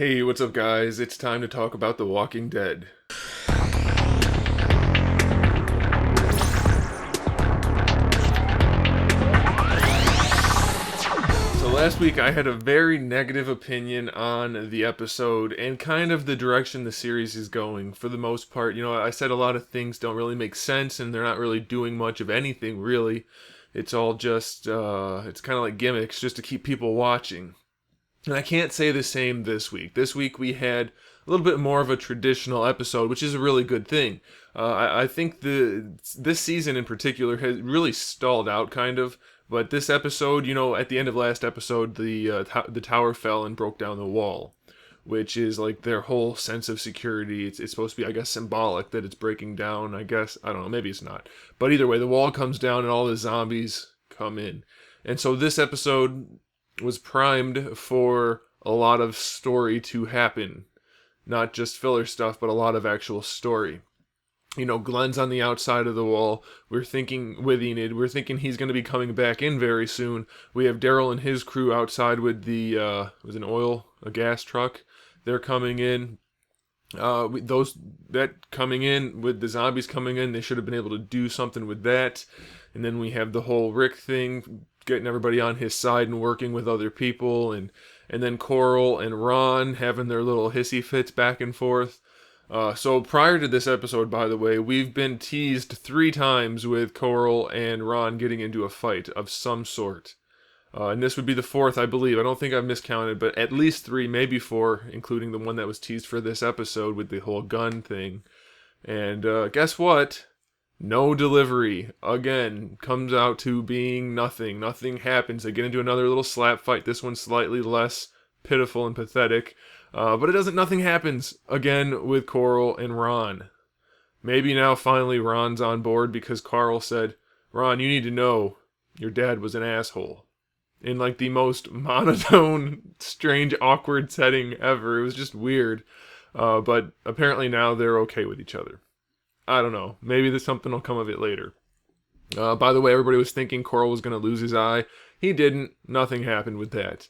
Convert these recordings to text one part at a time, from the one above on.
Hey, what's up, guys? It's time to talk about The Walking Dead. So last week I had a very negative opinion on the episode and kind of the direction the series is going for the most part. I said a lot of things don't really make sense and they're not really doing much of anything really. It's all just, it's kind of like gimmicks just to keep people watching. And I can't say the same this week. This week we had a little bit more of a traditional episode, which is a really good thing. I think this season in particular has really stalled out, kind of. But this episode, at the end of last episode, the tower fell and broke down the wall, which is like their whole sense of security. It's supposed to be, I guess, symbolic that it's breaking down. I guess I don't know. Maybe it's not. But either way, the wall comes down and all the zombies come in. And so this episode was primed for a lot of story to happen. Not just filler stuff, but a lot of actual story. Glenn's on the outside of the wall. We're thinking with Enid. We're thinking he's going to be coming back in very soon. We have Daryl and his crew outside with was a gas truck. They're coming in. Coming in with the zombies coming in, they should have been able to do something with that. And then we have the whole Rick thing, getting everybody on his side and working with other people, and then Coral and Ron having their little hissy fits back and forth. So prior to this episode, by the way, we've been teased 3 times with Coral and Ron getting into a fight of some sort. And this would be the 4th, I believe. I don't think I've miscounted, but at least 3, maybe 4, including the one that was teased for this episode with the whole gun thing. And guess what? No delivery. Again, comes out to being nothing. Nothing happens. They get into another little slap fight. This one's slightly less pitiful and pathetic. But nothing happens again with Coral and Ron. Maybe now finally Ron's on board because Carl said, "Ron, you need to know your dad was an asshole." In like the most monotone, strange, awkward setting ever. It was just weird. But apparently now they're okay with each other. I don't know. Maybe there's something will come of it later. By the way, everybody was thinking Coral was going to lose his eye. He didn't. Nothing happened with that.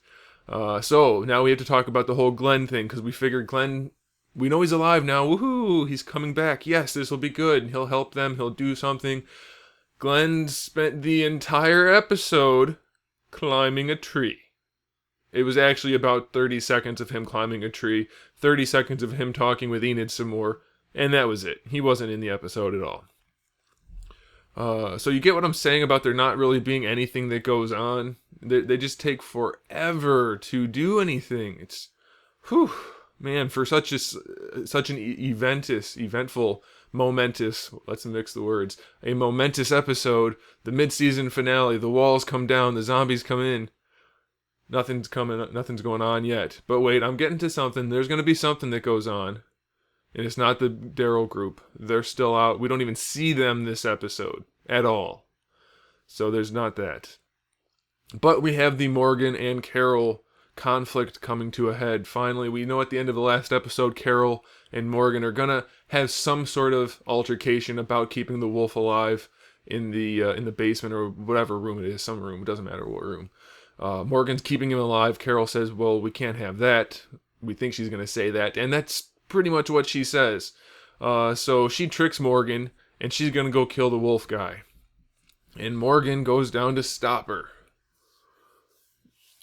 So now we have to talk about the whole Glenn thing, because we figured Glenn, we know he's alive now. Woohoo! He's coming back. Yes, this will be good. He'll help them. He'll do something. Glenn spent the entire episode climbing a tree. It was actually about 30 seconds of him climbing a tree, 30 seconds of him talking with Enid some more, and that was it. He wasn't in the episode at all. So you get what I'm saying about there not really being anything that goes on. They just take forever to do anything. It's, whew, man, for such an eventful, momentous, let's mix the words, a momentous episode, the mid-season finale, the walls come down, the zombies come in. Nothing's going on yet. But wait, I'm getting to something. There's going to be something that goes on. And it's not the Daryl group. They're still out. We don't even see them this episode at all. So there's not that. But we have the Morgan and Carol conflict coming to a head. Finally, we know at the end of the last episode, Carol and Morgan are gonna have some sort of altercation about keeping the wolf alive in the basement or whatever room it is. Some room. It doesn't matter what room. Morgan's keeping him alive. Carol says, "Well, we can't have that." We think she's gonna say that, and that's pretty much what she says. So she tricks Morgan, and she's gonna go kill the wolf guy. And Morgan goes down to stop her.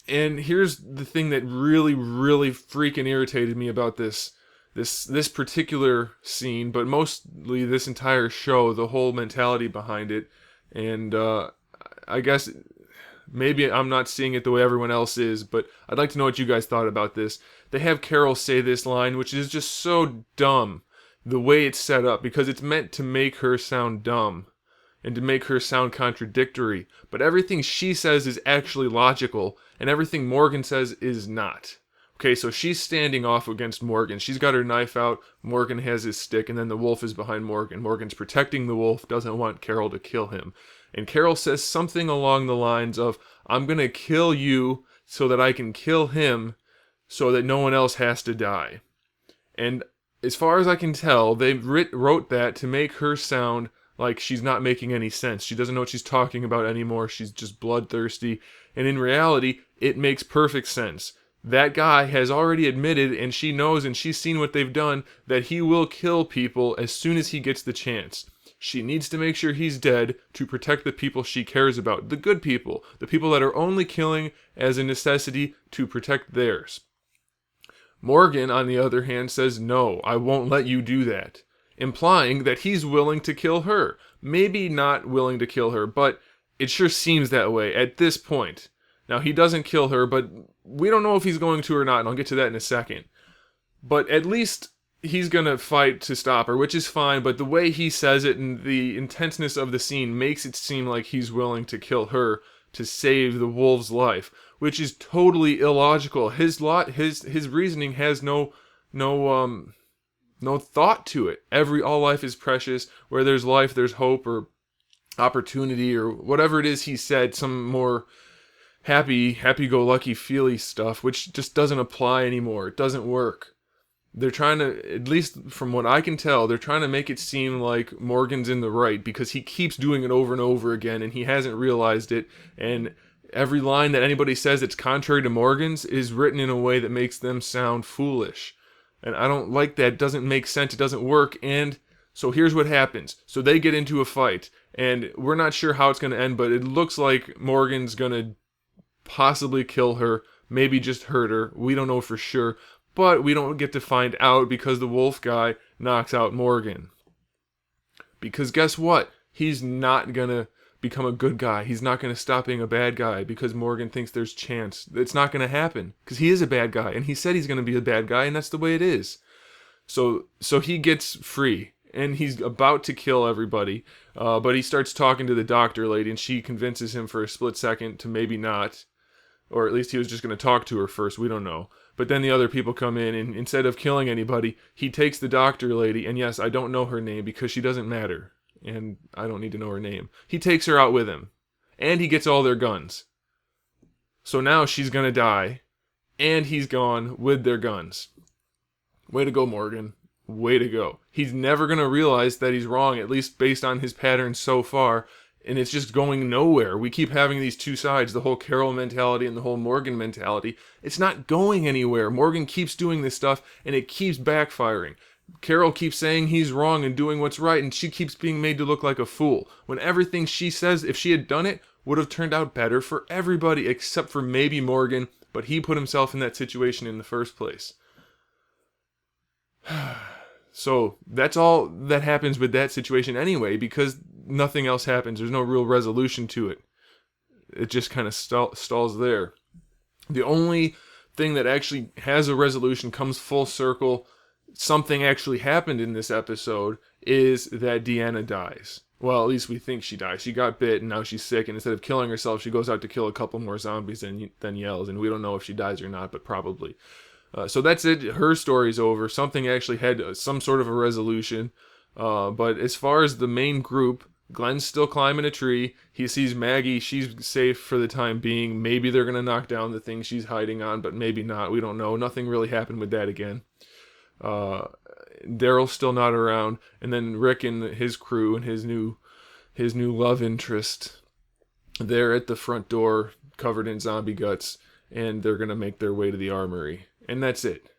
And here's the thing that really, really freaking irritated me about this particular scene, but mostly this entire show, the whole mentality behind it. And I guess maybe I'm not seeing it the way everyone else is, but I'd like to know what you guys thought about this. They have Carol say this line, which is just so dumb, the way it's set up, because it's meant to make her sound dumb and to make her sound contradictory. But everything she says is actually logical, and everything Morgan says is not. Okay, so she's standing off against Morgan. She's got her knife out, Morgan has his stick, and then the wolf is behind Morgan. Morgan's protecting the wolf, doesn't want Carol to kill him. And Carol says something along the lines of, "I'm going to kill you so that I can kill him so that no one else has to die." And as far as I can tell, they wrote that to make her sound like she's not making any sense. She doesn't know what she's talking about anymore. She's just bloodthirsty. And in reality, it makes perfect sense. That guy has already admitted, and she knows and she's seen what they've done, that he will kill people as soon as he gets the chance. She needs to make sure he's dead to protect the people she cares about, the good people, the people that are only killing as a necessity to protect theirs. Morgan, on the other hand, says, no, I won't let you do that, implying that he's willing to kill her. Maybe not willing to kill her, but it sure seems that way at this point. Now, he doesn't kill her, but we don't know if he's going to or not, and I'll get to that in a second. But at least he's going to fight to stop her, which is fine, but the way he says it and the intenseness of the scene makes it seem like he's willing to kill her to save the wolf's life, which is totally illogical. His reasoning has no thought to it. All life is precious. Where there's life, there's hope or opportunity or whatever it is he said, some more happy-go-lucky feely stuff, which just doesn't apply anymore. It doesn't work. They're trying to, at least from what I can tell, they're trying to make it seem like Morgan's in the right because he keeps doing it over and over again and he hasn't realized it. And every line that anybody says that's contrary to Morgan's is written in a way that makes them sound foolish. And I don't like that. It doesn't make sense. It doesn't work. And so here's what happens. So they get into a fight and we're not sure how it's going to end, but it looks like Morgan's going to possibly kill her, maybe just hurt her. We don't know for sure. But we don't get to find out because the wolf guy knocks out Morgan. Because guess what? He's not going to become a good guy. He's not going to stop being a bad guy because Morgan thinks there's chance. It's not going to happen because he is a bad guy. And he said he's going to be a bad guy and that's the way it is. So he gets free and he's about to kill everybody. But he starts talking to the doctor lady and she convinces him for a split second to maybe not. Or at least he was just going to talk to her first. We don't know. But then the other people come in, and instead of killing anybody, he takes the doctor lady, and yes, I don't know her name because she doesn't matter, and I don't need to know her name. He takes her out with him, and he gets all their guns. So now she's going to die, and he's gone with their guns. Way to go, Morgan. Way to go. He's never going to realize that he's wrong, at least based on his patterns so far, and it's just going nowhere. We keep having these two sides, the whole Carol mentality and the whole Morgan mentality. It's not going anywhere. Morgan keeps doing this stuff, and it keeps backfiring. Carol keeps saying he's wrong and doing what's right, and she keeps being made to look like a fool. When everything she says, if she had done it, would have turned out better for everybody except for maybe Morgan, but he put himself in that situation in the first place. So that's all that happens with that situation anyway, because nothing else happens. There's no real resolution to it. It just kind of stalls there. The only thing that actually has a resolution, comes full circle, something actually happened in this episode, is that Deanna dies. Well, at least we think she dies. She got bit and now she's sick, and instead of killing herself, she goes out to kill a couple more zombies and then yells, and we don't know if she dies or not, but probably. So that's it. Her story's over. Something actually had some sort of a resolution. But as far as the main group, Glenn's still climbing a tree. He sees Maggie. She's safe for the time being. Maybe they're going to knock down the thing she's hiding on, but maybe not. We don't know. Nothing really happened with that again. Daryl's still not around. And then Rick and his crew and his new love interest, they're at the front door covered in zombie guts, and they're going to make their way to the armory. And that's it.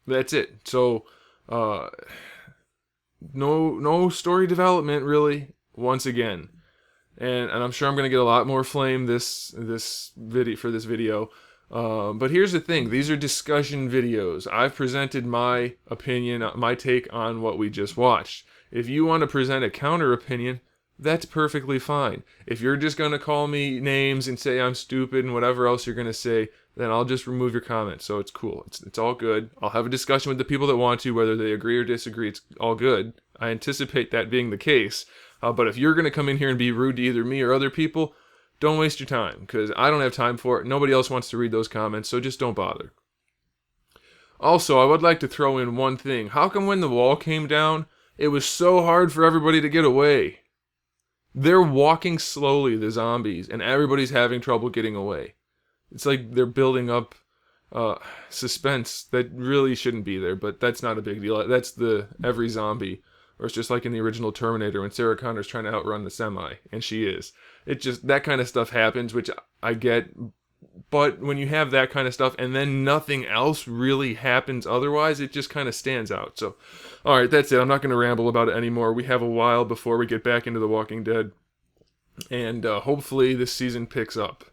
That's it. So, no story development really. Once again, and I'm sure I'm gonna get a lot more flame this video. But here's the thing: these are discussion videos. I've presented my opinion, my take on what we just watched. If you want to present a counter opinion, that's perfectly fine. If you're just gonna call me names and say I'm stupid and whatever else you're gonna say, then I'll just remove your comments. So it's cool. It's all good. I'll have a discussion with the people that want to, whether they agree or disagree. It's all good. I anticipate that being the case. But if you're going to come in here and be rude to either me or other people, don't waste your time, because I don't have time for it. Nobody else wants to read those comments, so just don't bother. Also, I would like to throw in one thing. How come when the wall came down, it was so hard for everybody to get away? They're walking slowly, the zombies, and everybody's having trouble getting away. It's like they're building up suspense that really shouldn't be there, but that's not a big deal. That's the every zombie. Or it's just like in the original Terminator when Sarah Connor's trying to outrun the semi, and she is. It just, that kind of stuff happens, which I get, But when you have that kind of stuff and then nothing else really happens otherwise, it just kind of stands out. So, all right, that's it. I'm not going to ramble about it anymore. We have a while before we get back into The Walking Dead. And hopefully this season picks up.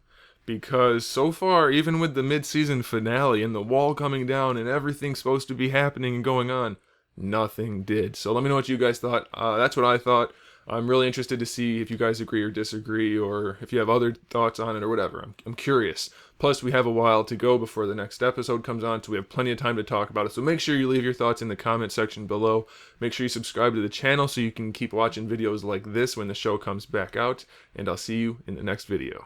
Because so far, even with the mid-season finale and the wall coming down and everything supposed to be happening and going on, nothing did. So let me know what you guys thought. That's what I thought. I'm really interested to see if you guys agree or disagree, or if you have other thoughts on it or whatever. I'm curious. Plus, we have a while to go before the next episode comes on, so we have plenty of time to talk about it. So make sure you leave your thoughts in the comment section below. Make sure you subscribe to the channel so you can keep watching videos like this when the show comes back out. And I'll see you in the next video.